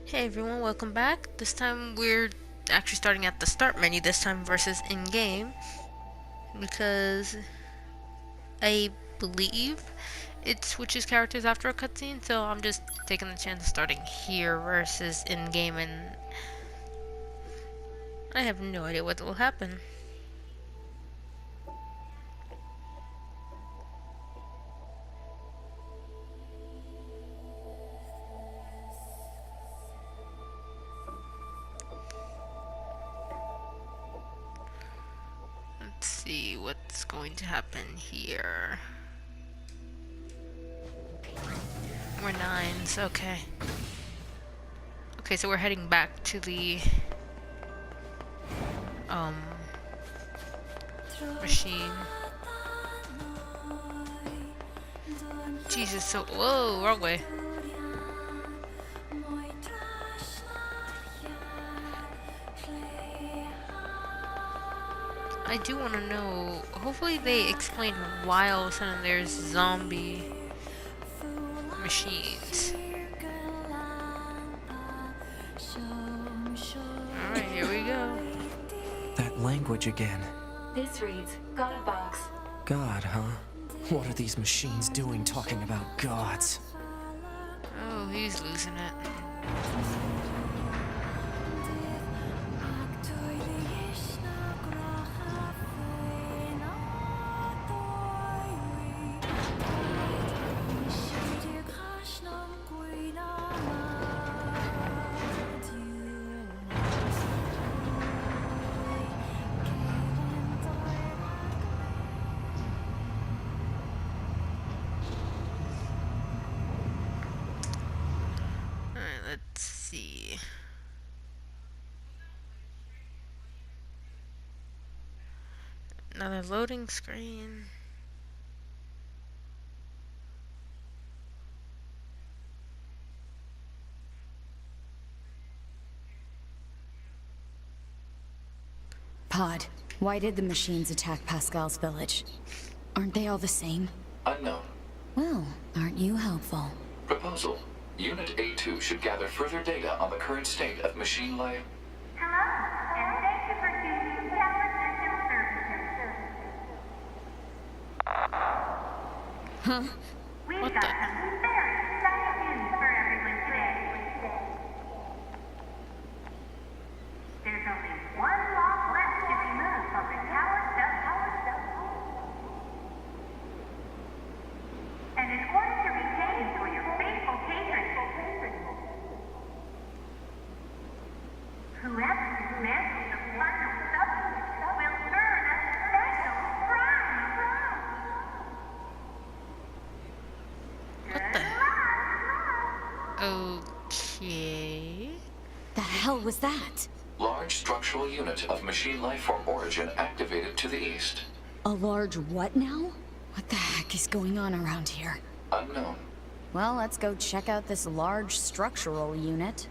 Hey everyone, welcome back. This time we're actually starting at the start menu this time versus in-game because I believe it switches characters after a cutscene, so I'm just taking the chance of starting here versus in-game, and I have no idea what will happen. Let's see what's going to happen here. We're nines, okay. Okay, so we're heading back to the um machine. Jesus, so whoa, wrong way. I do want to know, hopefully they explain why all of a sudden there's zombie machines. Alright, here we go. That language again. This reads, God box. God, huh? What are these machines doing talking about gods? Oh, he's losing it. Alright, let's see. Another loading screen. Pod, why did the machines attack Pascal's village? Aren't they all the same? Unknown. Well, aren't you helpful? Proposal. Unit A2 should gather further data on the current state of machine life. Hello, and thank you for choosing Tower System Services. Huh? We've What got the? some very exciting news for everyone today. There's only one lock left to remove from the tower cell. And in order to retain you for your faithful patrons, whoever dismantles the final substance will earn a special prize. What the? Okay. The hell was that? Large structural unit of machine life form origin activated to the east. A large what now? What the heck is going on around here? Unknown. Well, let's go check out this large structural unit.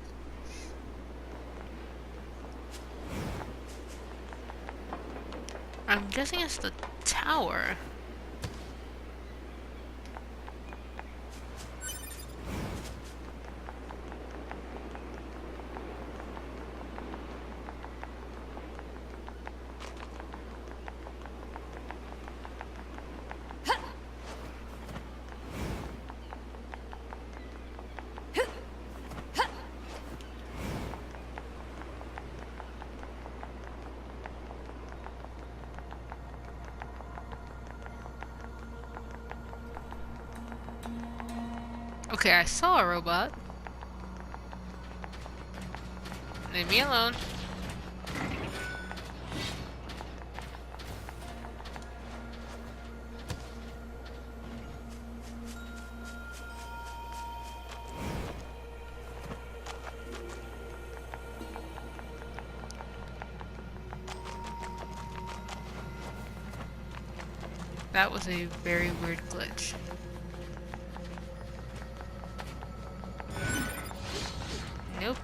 I'm guessing it's the tower. Okay, I saw a robot. Leave me alone. That was a very weird glitch. Nope,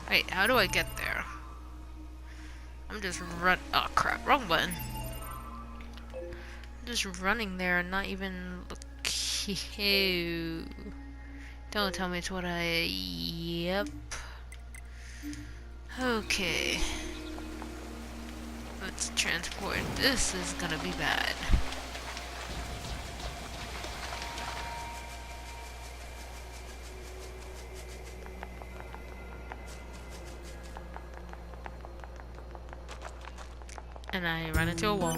Wait, how do I get there? I'm just oh crap, wrong button. I'm just running there and not even looking. Ew. Don't tell me it's what I... Yep. Okay. Let's transport. This is gonna be bad. And I run into a wall.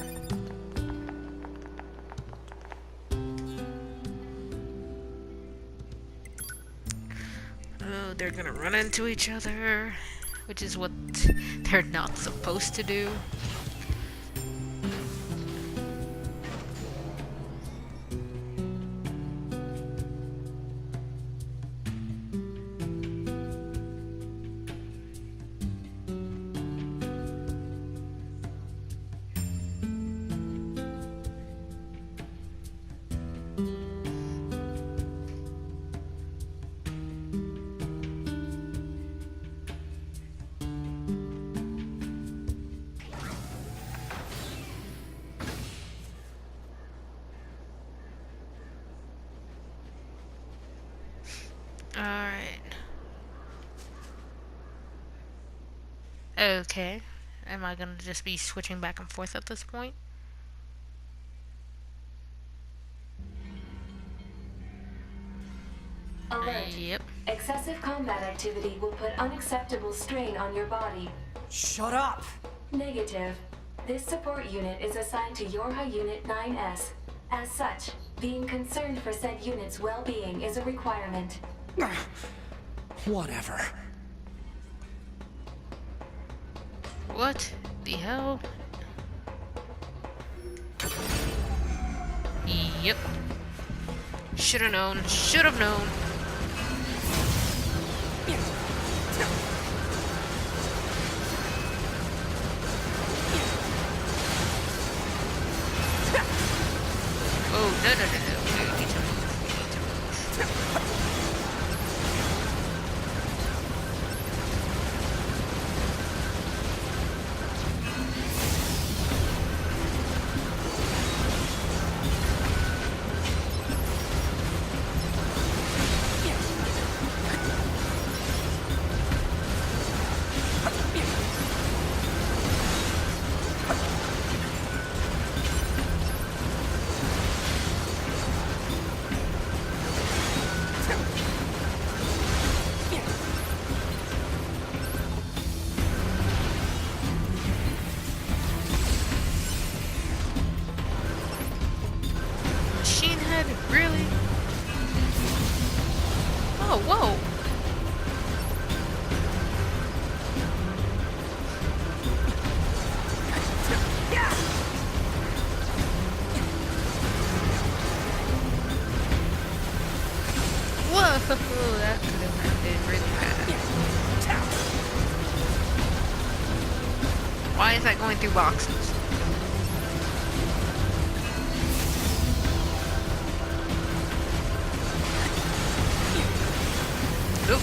Oh, they're gonna run into each other, which is what they're not supposed to do. Alright. Okay. Am I gonna just be switching back and forth at this point? Alert. Yep. Excessive combat activity will put unacceptable strain on your body. Shut up! Negative. This support unit is assigned to Yorha Unit 9S. As such, being concerned for said unit's well-being is a requirement. Whatever. What the hell? Yep. Should've known. Should've known. Oh, no, no, no, no. We need to move. We need to move. Machine head? Really? Oh, whoa. Whoa, that could have ended really bad. Why is that going through boxes? Oop.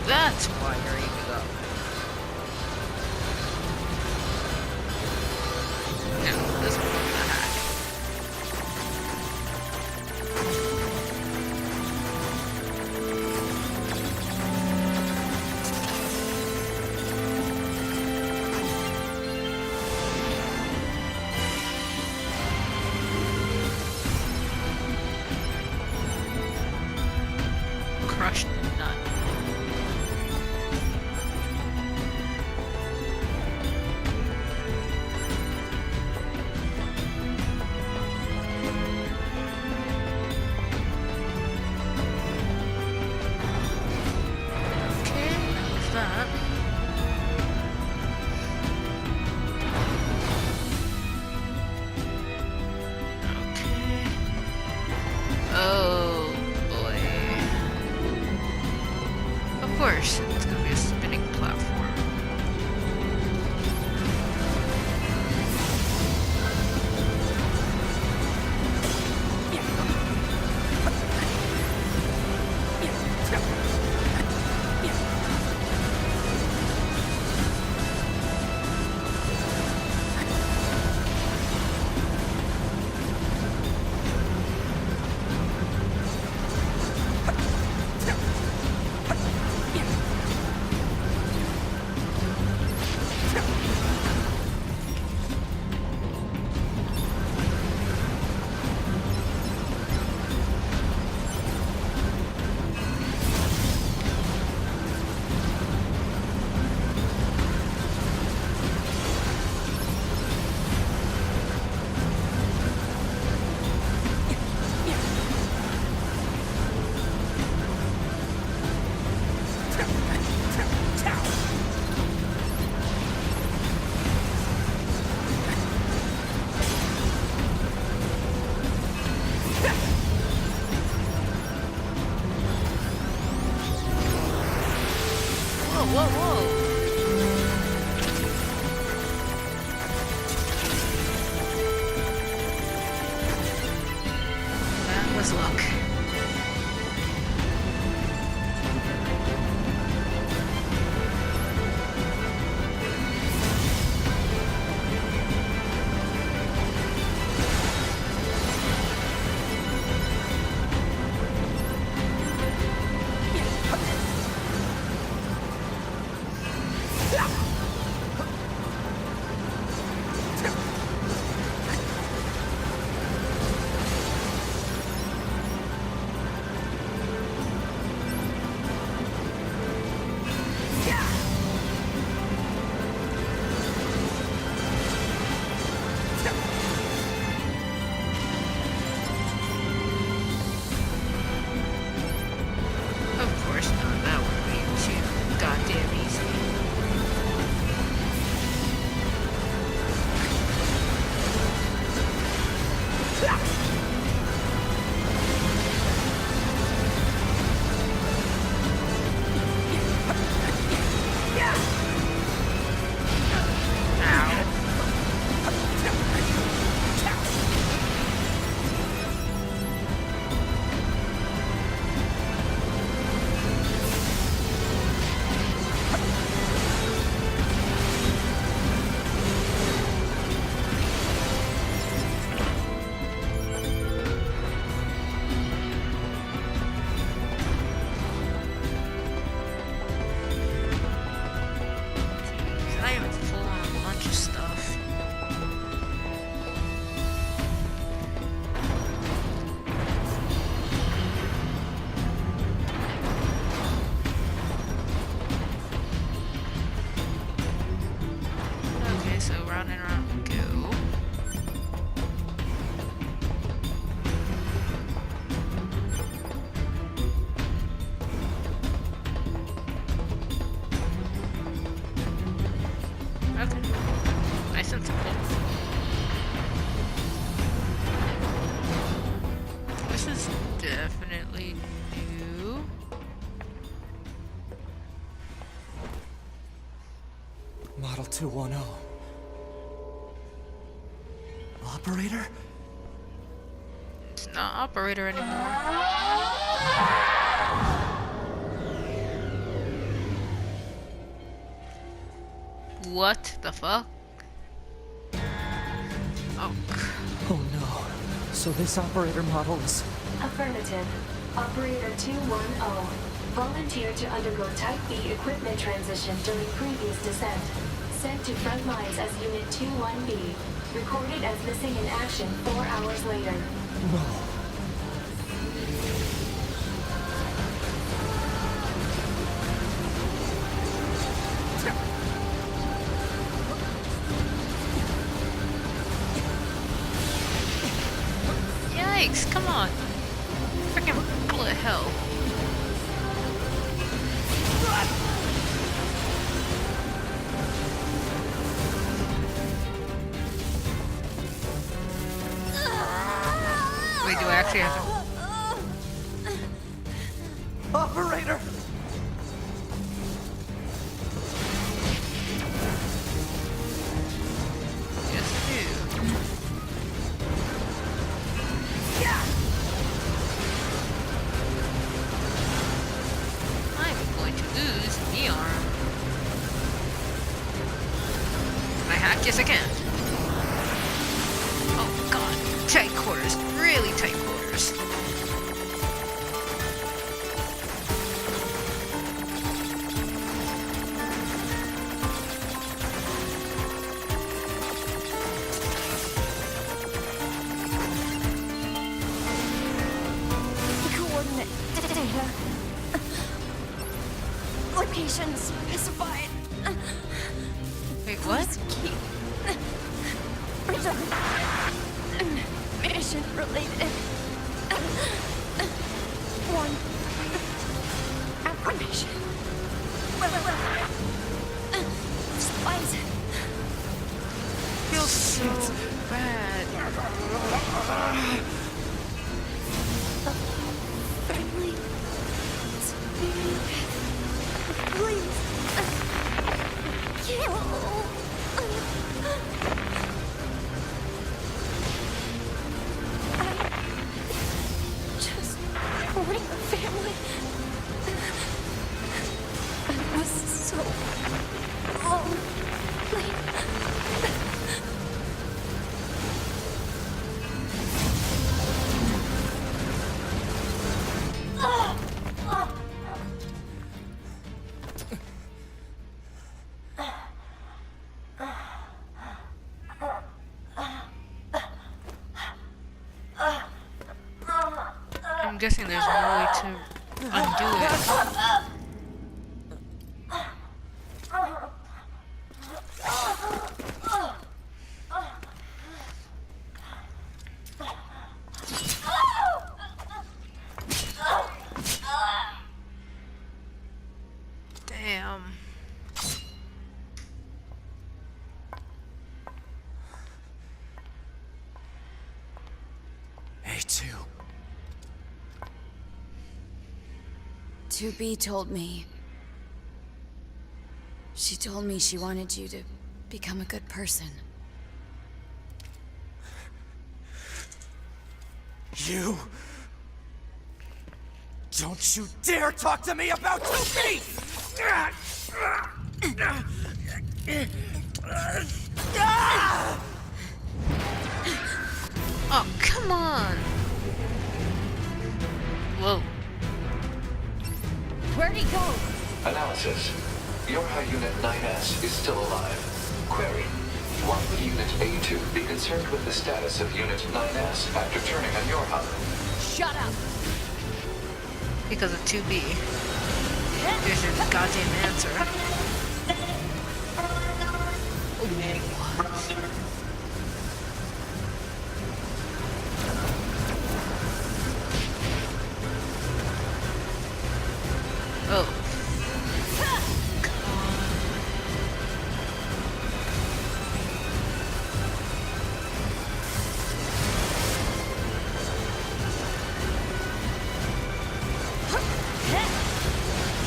That's why you're aiming up. No, this one wasn't a hack. Crushed nut. Okay, that was that. Okay. Oh boy. Of course, it's gonna be a spinning platform. Whoa, whoa, whoa. That was luck. Of course not. That would be too goddamn easy. I am full on a bunch of stuff. Okay, so round and round we go. Okay. Nice and simple. This is definitely new. Model 210. Operator? It's not operator anymore. What the fuck? Oh, Oh no. So this operator model is... Affirmative. Operator 210. Volunteered to undergo Type B equipment transition during previous descent. Sent to front lines as Unit 21B. Recorded as missing in action 4 hours later. No. yikes! Come on. Freaking bullet hell. Wait, do I actually have to? Operator! Yes, I do. I'm going to lose the arm. Can I hack? Yes, I can. Oh god, tight quarters, really tight quarters. Coordinate data. Location specified. Wait, what? Keep. Mission related. One. Affirmation. Supplies. Feels so bad. Friendly. Spirit. Please. Kill. Just bring the family. I was so lonely. I'm guessing there's no way to undo it. Damn. A2. 2B told me. She told me she wanted you to become a good person. You... Don't you dare talk to me about 2B! Oh, come on. Whoa. Where'd he go? Analysis. Your high unit 9S is still alive. Query. Why would Unit A2 be concerned with the status of Unit 9S after turning on your hub? Shut up! Because of 2B. There's your goddamn answer. Oh.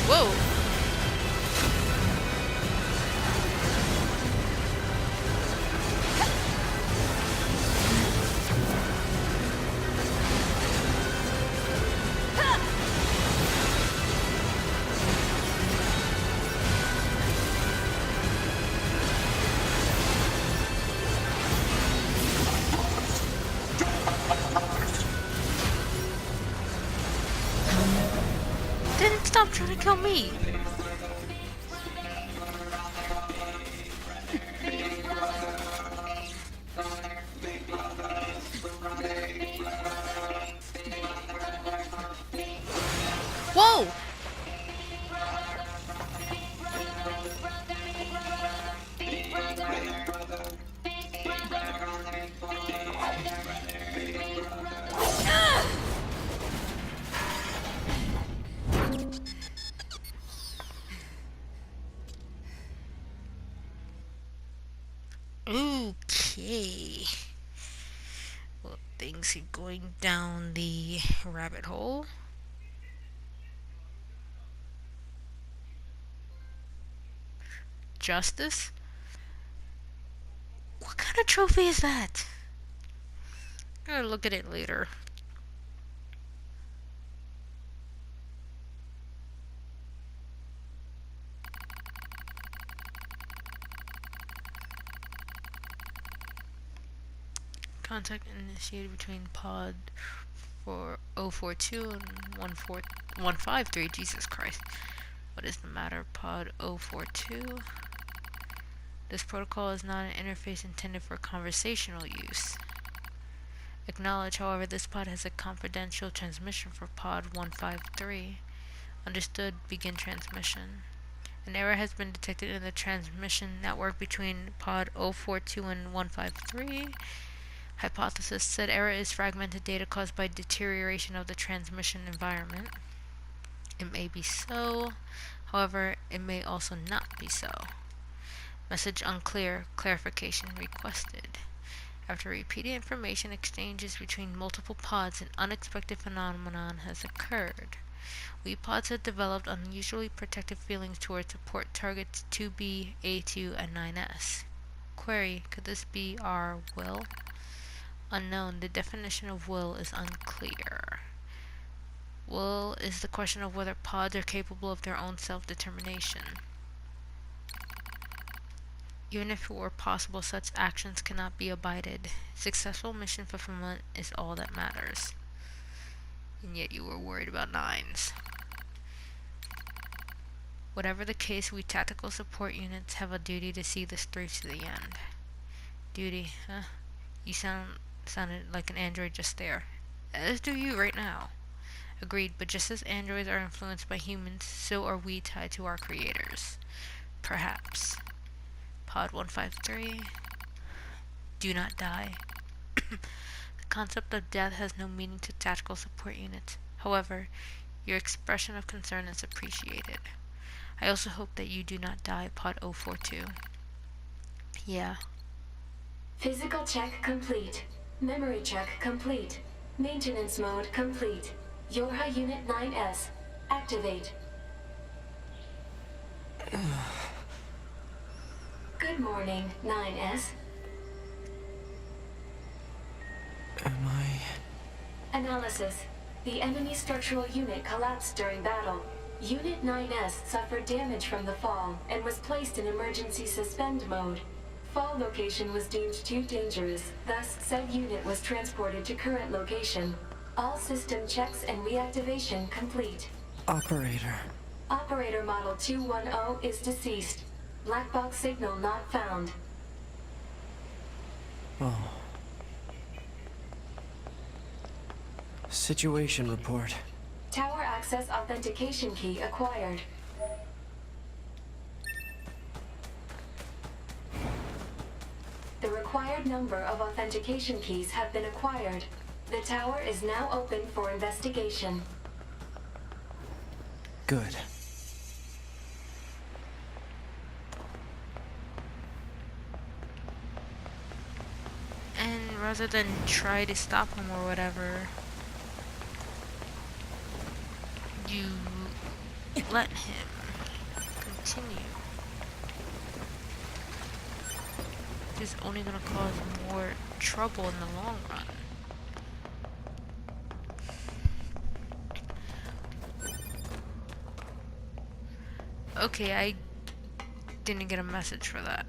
Whoa. Stop trying to kill me! Whoa! Okay. Well, things are going down the rabbit hole. Justice? What kind of trophy is that? I'm gonna look at it later. Contact initiated between pod for 042 and 153. Jesus Christ. What is the matter, pod 042? This protocol is not an interface intended for conversational use. Acknowledge, however, this pod has a confidential transmission for pod 153. Understood. Begin transmission. An error has been detected in the transmission network between pod 042 and 153. Hypothesis: said error is fragmented data caused by deterioration of the transmission environment. It may be so, however, it may also not be so. Message unclear, clarification requested. After repeated information exchanges between multiple pods, an unexpected phenomenon has occurred. We pods have developed unusually protective feelings towards support targets 2B, A2, and 9S. Query: could this be our will? Unknown. The definition of will is unclear. Will is the question of whether pods are capable of their own self-determination. Even if it were possible, such actions cannot be abided. Successful mission fulfillment is all that matters. And yet you were worried about nines. Whatever the case, we tactical support units have a duty to see this through to the end. Duty, huh? You sounded like an android just there. As do you right now. Agreed, but just as androids are influenced by humans, so are we tied to our creators. Perhaps. Pod 153. Do not die. The concept of death has no meaning to tactical support units. However, your expression of concern is appreciated. I also hope that you do not die, Pod 042. Yeah. Physical check complete. Memory check complete. Maintenance mode complete. Yorha Unit 9S. Activate. Good morning, 9S. Am I... Analysis. The enemy structural unit collapsed during battle. Unit 9S suffered damage from the fall and was placed in emergency suspend mode. Fall location was deemed too dangerous, thus said unit was transported to current location. All system checks and reactivation complete. Operator. Operator Model 210 is deceased. Black box signal not found. Oh. Situation report. Tower access authentication key acquired. The required number of authentication keys have been acquired. The tower is now open for investigation. Good. And rather than try to stop him or whatever, you let him continue. Which is only gonna cause more trouble in the long run. Okay, I didn't get a message for that.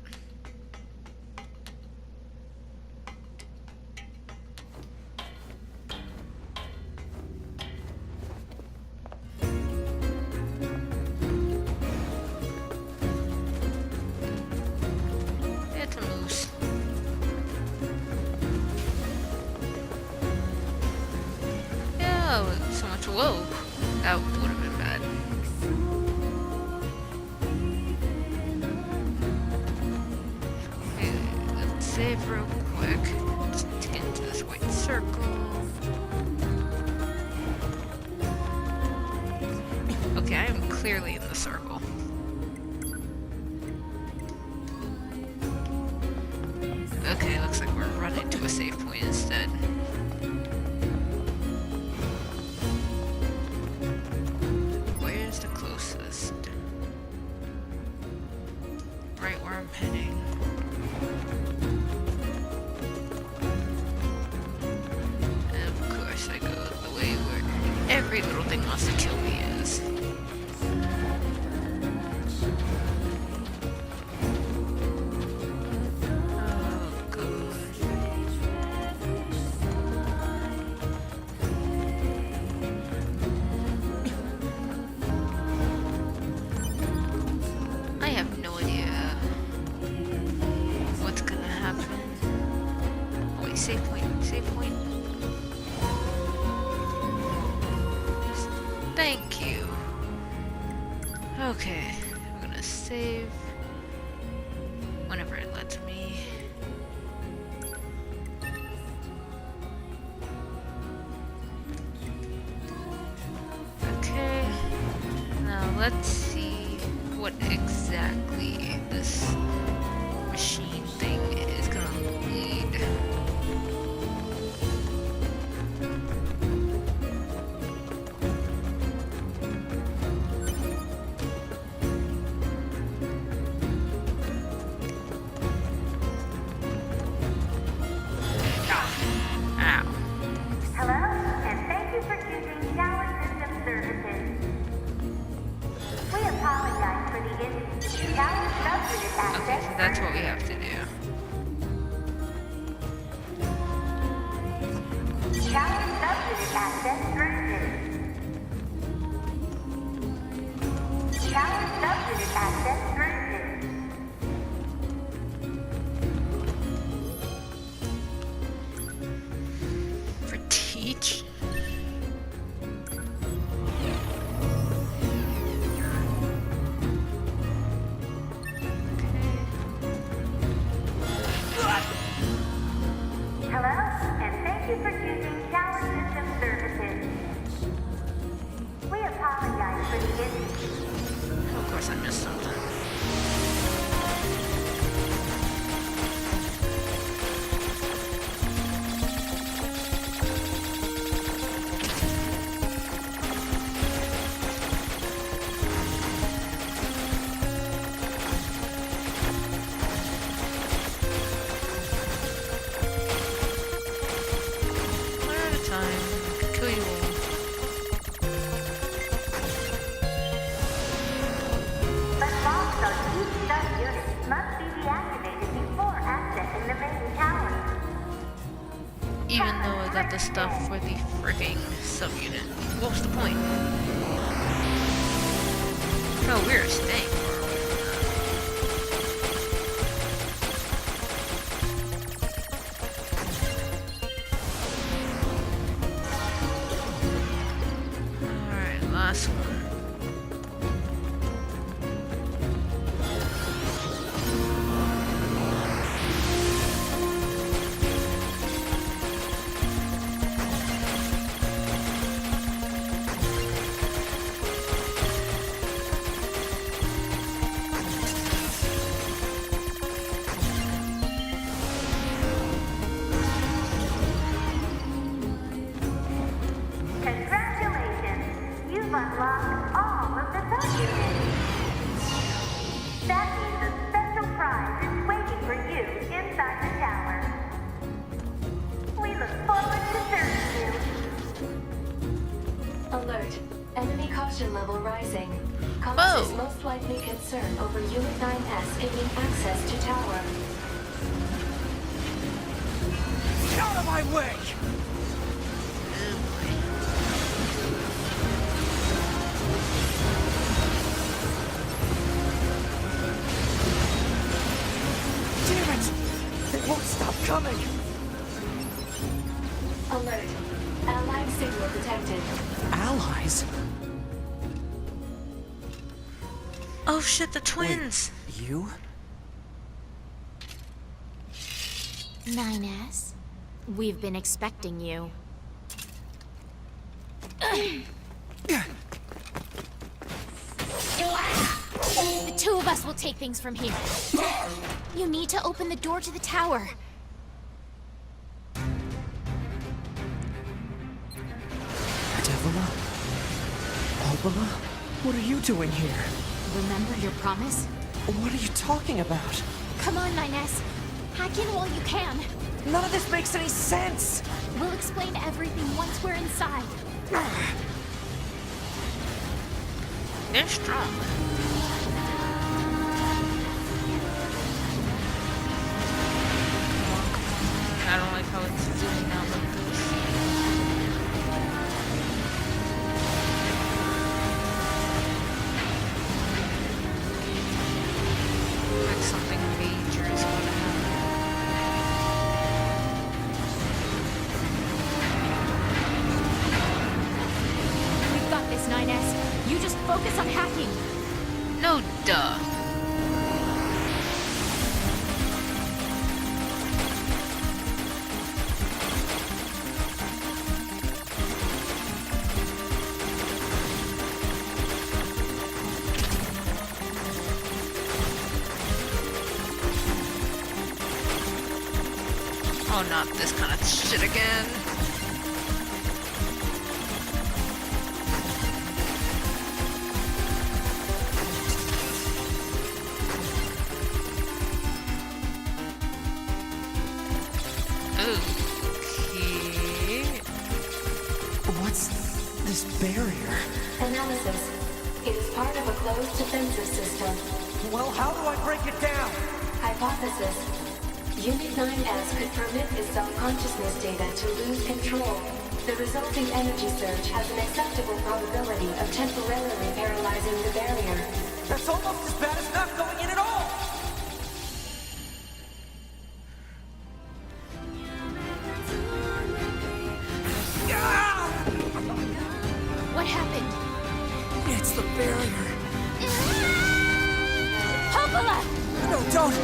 Oh, so much. Whoa. That would have been bad. Okay, let's save real quick. Just need to get into this white circle. Okay, I am clearly in the circle. Okay, looks like we're running to a safe point instead. Where's the closest? Right where I'm heading. And of course I go the way where every little thing wants to kill me is. Oh god. I have no idea what's gonna happen. Oh, wait, save point, save point. Thank you. Okay, I'm gonna save whenever it lets me. Okay, now let's see what exactly this machine thing is gonna lead. Ow. Hello, and thank you for choosing Tower System Services. We apologize for the incident. Tower subunit access. Okay, so that's what we have to do. Tower subunit access granted. Tower subunit access granted. For teach? Hello, and thank you for choosing Tower System Services. We apologize for the incident. Of course I missed something. One at a time. I could kill you all. But also, each subunit must be deactivated before accessing the main tower. Even though I got the stuff for the frigging subunit. What was the point? Oh, we're staying far away from that. Alright, last one. Congratulations! You've unlocked all of the subunits. That means a special prize is waiting for you inside the tower. We look forward to serving you. Alert. Enemy caution level rising. Cause Whoa. is most likely concern over Unit 9S gaining access to tower. Out of my way! Damn it! It won't stop coming! Alert. Allied signal signal detected. Allies? Oh shit, the twins! Wait, you? 9S, we've been expecting you. The two of us will take things from here. You need to open the door to the tower. Devila? Popola? What are you doing here? Remember your promise? What are you talking about? Come on, 9S. Hack in while you can. None of this makes any sense! We'll explain everything once we're inside. They're strong. I don't like how it's zooming out like this. Like something major is going to happen. We've got this, 9S. You just focus on hacking. No, duh. Oh, not this kind of shit again. Okay. What's this barrier? Analysis. It is part of a closed defensive system. Well, how do I break it down? Hypothesis. Unit 9S could permit its self-consciousness data to lose control. The resulting energy surge has an acceptable probability of temporarily paralyzing the barrier. That's almost as bad as not going in at all! What happened? It's the barrier. Popola! No, don't!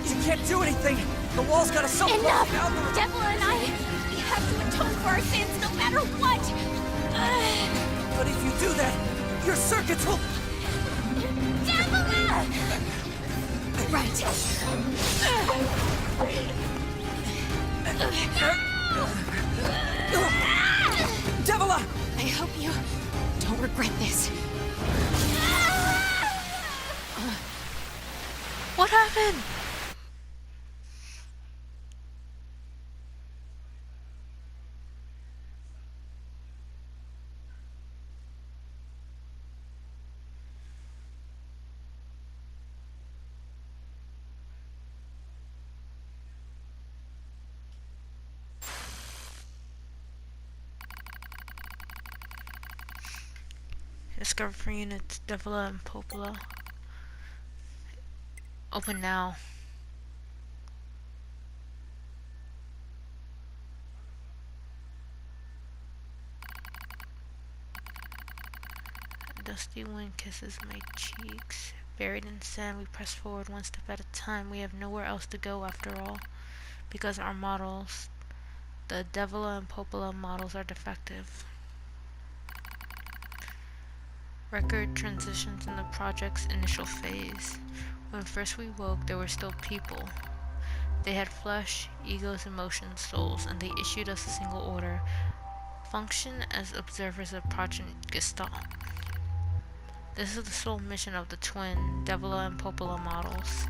You can't do anything! The wall's got a self-closing Enough! algorithm! Devil and I, we have to atone for our sins no matter what! But if you do that, your circuits will... Devil! Right. Devila! I hope you don't regret this. What happened? Discover for units Devila and Popola. Open now. A dusty wind kisses my cheeks. Buried in sand, we press forward one step at a time. We have nowhere else to go after all. Because our models, the Devila and Popola models, are defective. Record transitions in the project's initial phase. When first we woke, there were still people. They had flesh, egos, emotions, souls, and they issued us a single order: function as observers of Project Gestalt. This is the sole mission of the twin Devila and Popola models.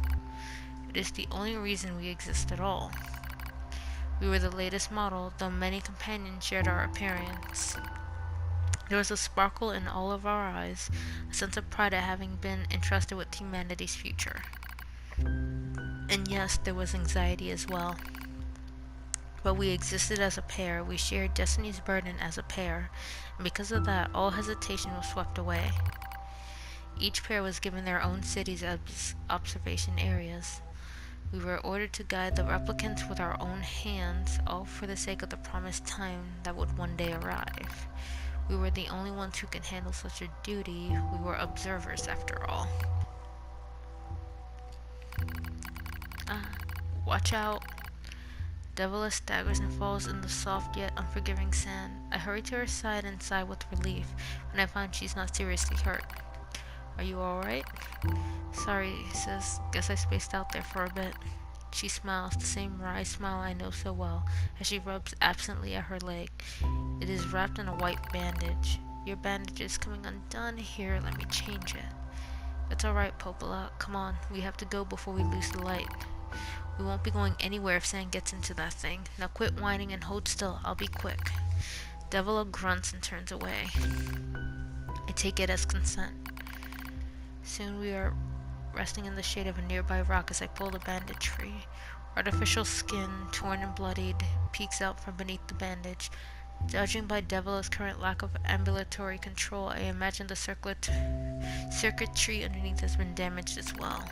It is the only reason we exist at all. We were the latest model, though many companions shared our appearance. There was a sparkle in all of our eyes, a sense of pride at having been entrusted with humanity's future. And yes, there was anxiety as well. But we existed as a pair, we shared destiny's burden as a pair, and because of that, all hesitation was swept away. Each pair was given their own cities as observation areas. We were ordered to guide the replicants with our own hands, all for the sake of the promised time that would one day arrive. We were the only ones who could handle such a duty. We were observers, after all. Ah, watch out. Devila staggers and falls in the soft yet unforgiving sand. I hurry to her side and sigh with relief when I find she's not seriously hurt. Are you alright? Sorry, sis. Guess I spaced out there for a bit. She smiles, the same wry smile I know so well, as she rubs absently at her leg. It is wrapped in a white bandage. Your bandage is coming undone. Here, let me change it. It's alright, Popola. Come on, we have to go before we lose the light. We won't be going anywhere if sand gets into that thing. Now quit whining and hold still. I'll be quick. Devila grunts and turns away. I take it as consent. Soon we are resting in the shade of a nearby rock as I pull the bandage free. Artificial skin, torn and bloodied, peeks out from beneath the bandage. Judging by Devila's current lack of ambulatory control, I imagine the circuitry underneath has been damaged as well.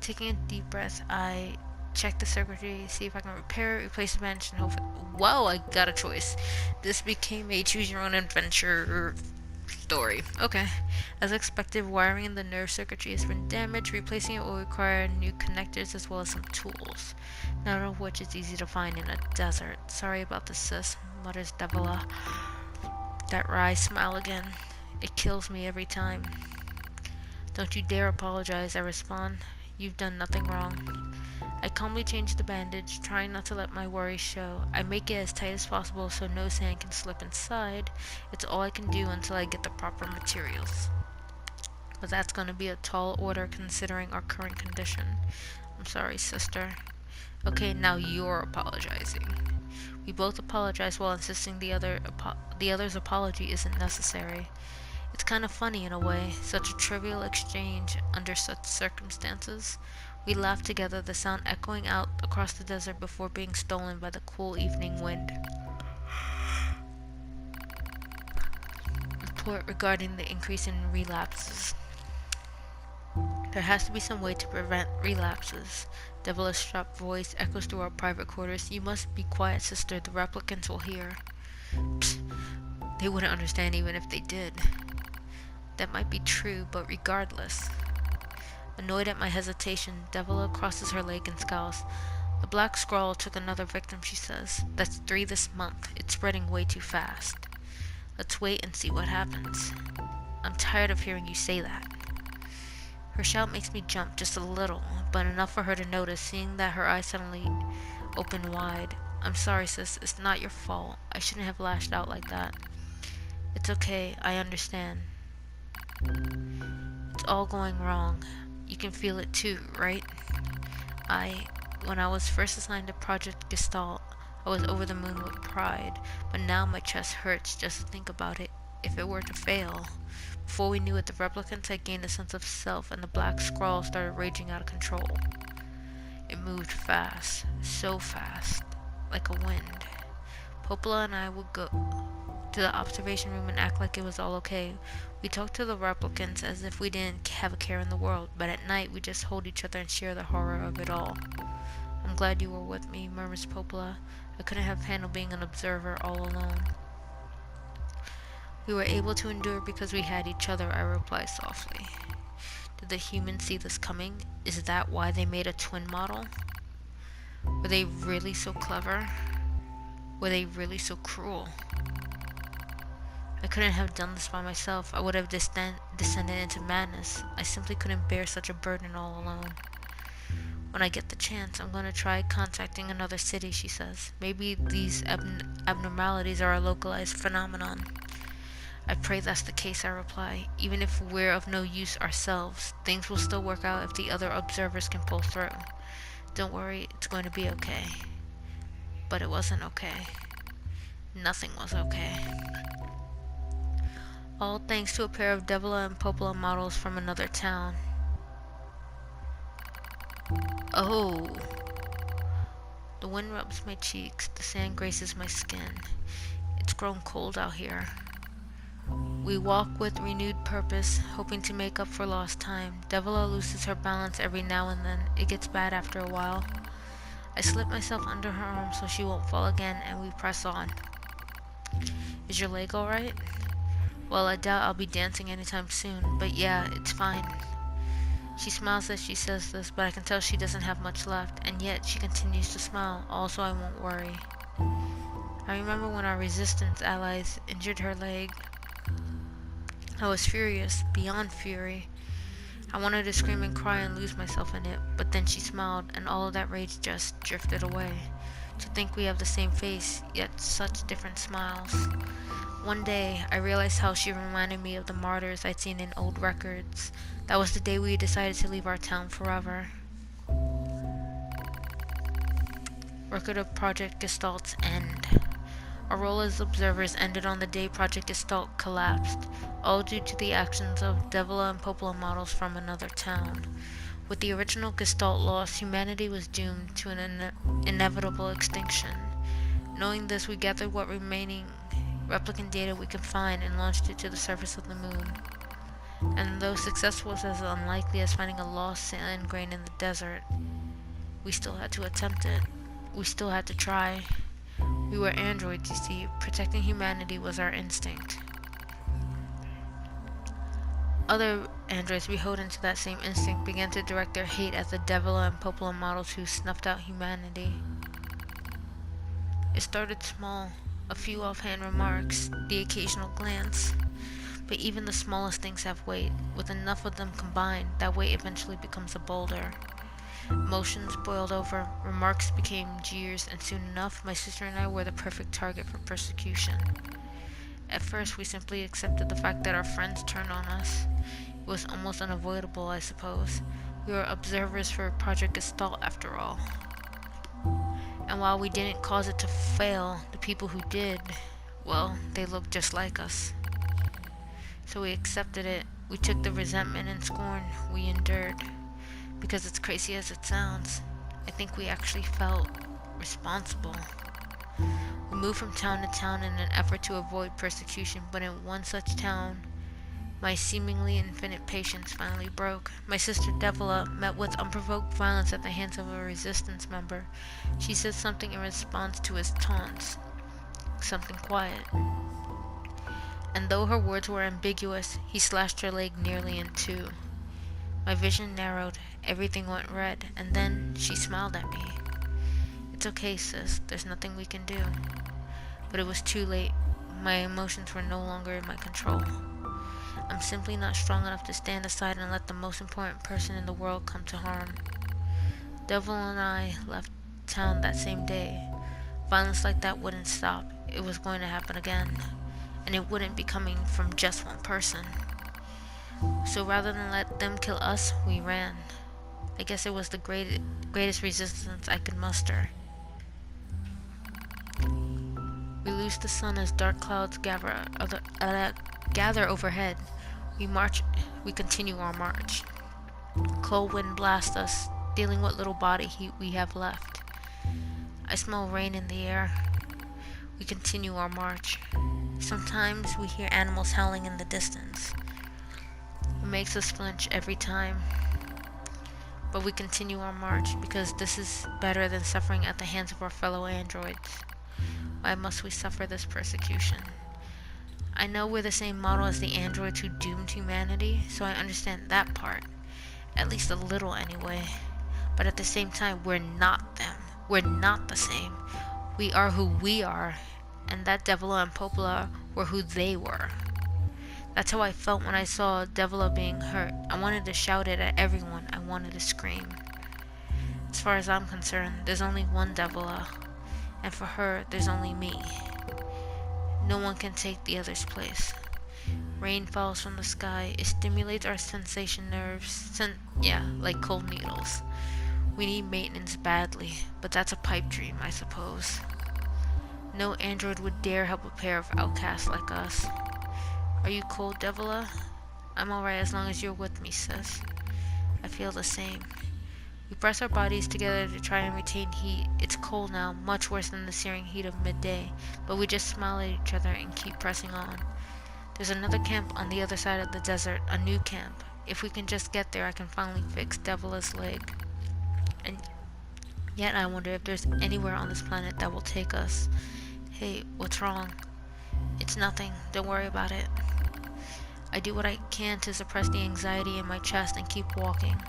Taking a deep breath, I check the circuitry, see if I can repair it, replace the bandage, and hope. Whoa, I got a choice. This became a choose-your-own-adventure story. Okay. As expected, wiring in the nerve circuitry has been damaged. Replacing it will require new connectors as well as some tools, none of which is easy to find in a desert. Sorry about this, sis, mutters Devila. That wry smile again. It kills me every time. Don't you dare apologize, I respond. You've done nothing wrong. I calmly change the bandage, trying not to let my worries show. I make it as tight as possible so no sand can slip inside. It's all I can do until I get the proper materials. But that's going to be a tall order considering our current condition. I'm sorry, sister. Okay, now you're apologizing. We both apologize while insisting the other's apology isn't necessary. It's kind of funny in a way, such a trivial exchange under such circumstances. We laugh together, the sound echoing out across the desert before being stolen by the cool evening wind. Report regarding the increase in relapses. There has to be some way to prevent relapses. Devila's sharp voice echoes through our private quarters. You must be quiet, sister. The replicants will hear. Psst. They wouldn't understand even if they did. That might be true, but regardless. Annoyed at my hesitation, Devila crosses her leg and scowls. The black scrawl took another victim, she says. That's 3 this month. It's spreading way too fast. Let's wait and see what happens. I'm tired of hearing you say that. Her shout makes me jump just a little, but enough for her to notice, seeing that her eyes suddenly open wide. I'm sorry, sis. It's not your fault. I shouldn't have lashed out like that. It's okay. I understand. It's all going wrong. You can feel it too, right? When I was first assigned to Project Gestalt, I was over the moon with pride, but now my chest hurts just to think about it. If it were to fail. Before we knew it, the replicants had gained a sense of self, and the black scrawl started raging out of control. It moved fast, so fast, like a wind. Popola and I would go to the observation room and act like it was all okay. We talked to the replicants as if we didn't have a care in the world, but at night we just hold each other and share the horror of it all. I'm glad you were with me, murmurs Popola. I couldn't have handled being an observer all alone. We were able to endure because we had each other, I reply softly. Did the humans see this coming? Is that why they made a twin model? Were they really so clever? Were they really so cruel? I couldn't have done this by myself. I would have descended into madness. I simply couldn't bear such a burden all alone. When I get the chance, I'm going to try contacting another city, she says. Maybe these abnormalities are a localized phenomenon. I pray that's the case, I reply. Even if we're of no use ourselves, things will still work out if the other observers can pull through. Don't worry, it's going to be okay. But it wasn't okay. Nothing was okay. All thanks to a pair of Devila and Popola models from another town. Oh. The wind rubs my cheeks, the sand graces my skin. It's grown cold out here. We walk with renewed purpose, hoping to make up for lost time. Devila loses her balance every now and then. It gets bad after a while. I slip myself under her arm so she won't fall again, and we press on. Is your leg alright? Well, I doubt I'll be dancing anytime soon, but yeah, it's fine. She smiles as she says this, but I can tell she doesn't have much left, and yet she continues to smile, also I won't worry. I remember when our resistance allies injured her leg. I was furious, beyond fury. I wanted to scream and cry and lose myself in it, but then she smiled, and all of that rage just drifted away. To think we have the same face, yet such different smiles. One day, I realized how she reminded me of the martyrs I'd seen in old records. That was the day we decided to leave our town forever. Record of Project Gestalt's end. Our role as observers ended on the day Project Gestalt collapsed, all due to the actions of Devila and Popola models from another town. With the original Gestalt lost, humanity was doomed to an inevitable extinction. Knowing this, we gathered what remaining replicant data we could find and launched it to the surface of the moon. And though success was as unlikely as finding a lost sand grain in the desert, we still had to attempt it. We still had to try. We were androids, you see. Protecting humanity was our instinct. Other androids beholden to that same instinct began to direct their hate at the Devila and Popola models who snuffed out humanity. It started small, a few offhand remarks, the occasional glance. But even the smallest things have weight. With enough of them combined, that weight eventually becomes a boulder. Emotions boiled over, remarks became jeers, and soon enough, my sister and I were the perfect target for persecution. At first, we simply accepted the fact that our friends turned on us. It was almost unavoidable, I suppose. We were observers for Project Gestalt, after all. And while we didn't cause it to fail, the people who did, well, they looked just like us. So we accepted it. We took the resentment and scorn we endured. Because as crazy as it sounds, I think we actually felt responsible. We moved from town to town in an effort to avoid persecution, but in one such town, my seemingly infinite patience finally broke. My sister Devila met with unprovoked violence at the hands of a resistance member. She said something in response to his taunts, something quiet. And though her words were ambiguous, he slashed her leg nearly in two. My vision narrowed, everything went red, and then she smiled at me. It's okay, sis, there's nothing we can do. But it was too late. My emotions were no longer in my control. I'm simply not strong enough to stand aside and let the most important person in the world come to harm. Devil and I left town that same day. Violence like that wouldn't stop. It was going to happen again. And it wouldn't be coming from just one person. So rather than let them kill us, we ran. I guess it was the greatest resistance I could muster. We lose the sun as dark clouds gather overhead. We continue our march. Cold wind blasts us, stealing what little body heat we have left. I smell rain in the air. We continue our march. Sometimes we hear animals howling in the distance. It makes us flinch every time. But we continue our march because this is better than suffering at the hands of our fellow androids. Why must we suffer this persecution? I know we're the same model as the androids who doomed humanity, so I understand that part. At least a little anyway. But at the same time, we're not them. We're not the same. We are who we are, and that Devila and Popola were who they were. That's how I felt when I saw Devila being hurt. I wanted to shout it at everyone. I wanted to scream. As far as I'm concerned, there's only one Devila, and for her, there's only me. No one can take the other's place. Rain falls from the sky. It stimulates our sensation nerves. Like cold needles. We need maintenance badly, but that's a pipe dream, I suppose. No android would dare help a pair of outcasts like us. Are you cold, Devila? I'm alright as long as you're with me, sis. I feel the same. We press our bodies together to try and retain heat. It's cold now, much worse than the searing heat of midday, but we just smile at each other and keep pressing on. There's another camp on the other side of the desert, a new camp. If we can just get there, I can finally fix Devila's leg. And yet I wonder if there's anywhere on this planet that will take us. Hey, what's wrong? It's nothing. Don't worry about it. I do what I can to suppress the anxiety in my chest and keep walking.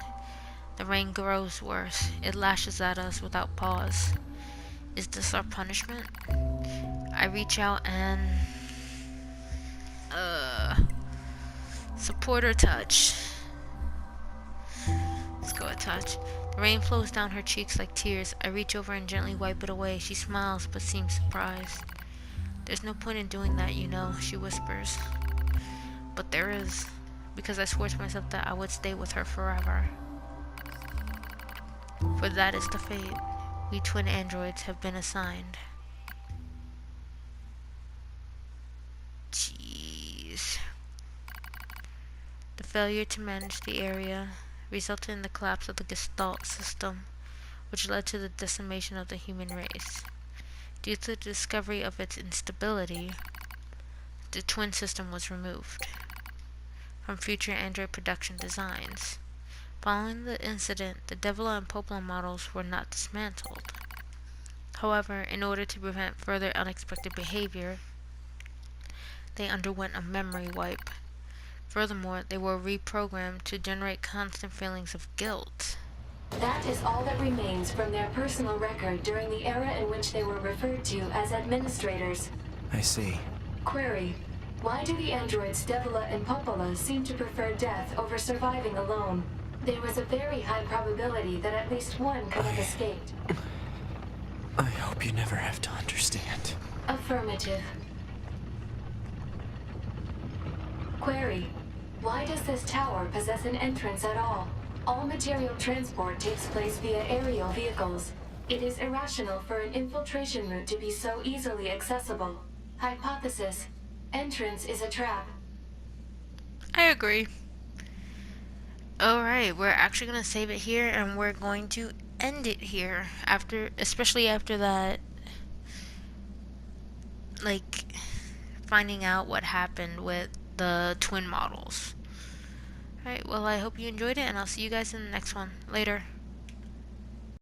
The rain grows worse. It lashes at us without pause. Is this our punishment? I reach out and... Support or touch? Let's go with touch. The rain flows down her cheeks like tears. I reach over and gently wipe it away. She smiles but seems surprised. There's no point in doing that, you know, she whispers. But there is, because I swore to myself that I would stay with her forever. For that is the fate we twin androids have been assigned. Jeez. The failure to manage the area resulted in the collapse of the Gestalt system, which led to the decimation of the human race. Due to the discovery of its instability, the twin system was removed from future android production designs. Following the incident, the Devila and Popola models were not dismantled. However, in order to prevent further unexpected behavior, they underwent a memory wipe. Furthermore, they were reprogrammed to generate constant feelings of guilt. That is all that remains from their personal record during the era in which they were referred to as administrators. I see. Query: why do the androids Devila and Popola seem to prefer death over surviving alone? There was a very high probability that at least one could have escaped. I hope you never have to understand. Affirmative. Query: why does this tower possess an entrance at all? All material transport takes place via aerial vehicles. It is irrational for an infiltration route to be so easily accessible. Hypothesis: entrance is a trap. I agree. Alright, we're actually going to save it here and we're going to end it here. Especially after that, like, finding out what happened with the twin models. Alright, well, I hope you enjoyed it and I'll see you guys in the next one. Later.